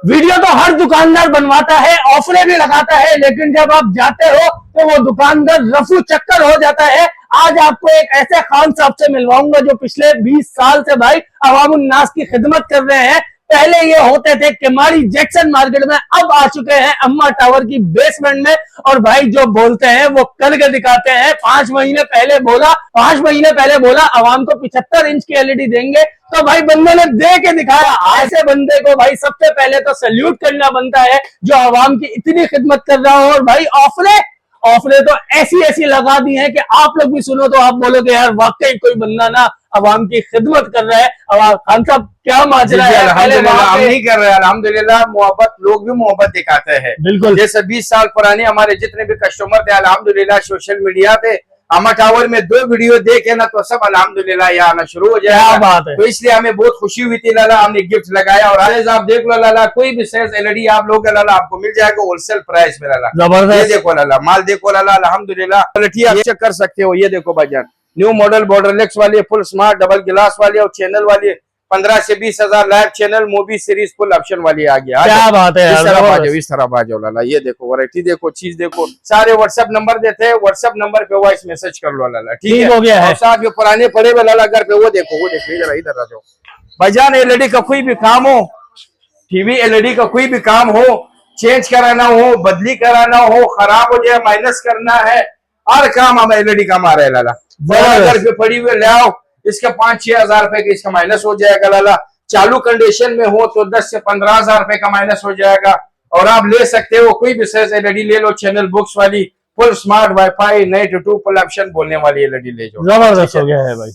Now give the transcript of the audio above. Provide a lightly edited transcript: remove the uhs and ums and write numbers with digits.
Video तो हर दुकानदार बनवाता है, ऑफरें भी लगाता है, लेकिन जब आप जाते हो तो वो दुकानदार रफू चक्कर हो जाता है। आज आपको एक ऐसे खान साहब से मिलवाऊंगा जो पिछले 20 साल से भाई अवामुन्नास की खिदमत कर रहे हैं। पहले ये होते थे किमाड़ी जैक्सन मार्केट में, अब आ चुके हैं अम्मा टावर की बेसमेंट में। और भाई जो बोलते हैं वो करके दिखाते हैं। 5 महीने पहले बोला अवाम को 75 इंच की एलईडी देंगे, तो भाई बंदे ने दे के दिखाया। ऐसे बंदे को भाई सबसे पहले तो सैल्यूट करना बनता है जो अवाम की इतनी खिदमत कर रहा हो। और भाई ऑफरें तो ऐसी लगा दी हैं कि आप लोग भी सुनो तो आप बोलोगे यार वाकई कोई बंदा ना अवाम की खिदमत कर रहा है। खान साहब क्या माजरा है? अल्हम्दुलिल्लाह हम नहीं कर रहे, अल्हम्दुलिल्लाह मोहब्बत, लोग भी मोहब्बत दिखाते हैं। बिल्कुल जैसे 20 साल पुराने हमारे जितने भी कस्टमर थे अल्हम्दुलिल्लाह सोशल मीडिया पे अम्मा टावर में 2 वीडियो देखे ना तो सब अल्हम्दुलिल्लाह यहाँ आना शुरू हो जाएगा। बात है। तो इसलिए हमें बहुत खुशी हुई थी लाला, हमने गिफ्ट लगाया। और आज आप देख लो लाला, कोई भी साइज एलईडी आप लोग लाला आपको मिल जाएगा होलसेल प्राइस में लाला। जबरदस्त। ये देखो लाला, माल देखो लाला, अल्हम्दुलिल्लाह क्वालिटी आप चेक कर सकते हो। ये देखो भाईजान, न्यू मॉडल बॉर्डरलेस वाली, फुल स्मार्ट डबल गिलास वाली और चैनल वाली 15 से 20 हजार live channel movie series full option वाली आ गया। क्या बात है यार, इस तरह आ जाओ लाला। ये देखो वैरायटी देखो, चीज देखो। सारे व्हाट्सएप नंबर देते हैं, व्हाट्सएप नंबर पे वॉइस मैसेज कर लो लाला, ठीक हो गया है। और साथ में पुराने पड़े हुए लाला घर पे वो देखो इधर आ जाओ भाईजान। एलईडी का कोई भी काम हो, टीवी एलईडी का कोई भी काम हो, चेंज कराना हो, बदली कराना हो, खराब हो जाए, माइनस करना है, हर काम हमें एलईडी का मारा है लाला। घर पे पड़ी हुए ले आओ, इसका 5-6 हजार रुपए का इसका माइनस हो जाएगा लाला। चालू कंडीशन में हो तो 10 से 15 हजार रुपए का माइनस हो जाएगा। और आप ले सकते हो कोई भी साइज एलईडी ले लो, चैनल बुक्स वाली, full smart wifi, night 2 full option बोलने वाली एलईडी ले जाओ। जबरदस्त हो गया है भाई।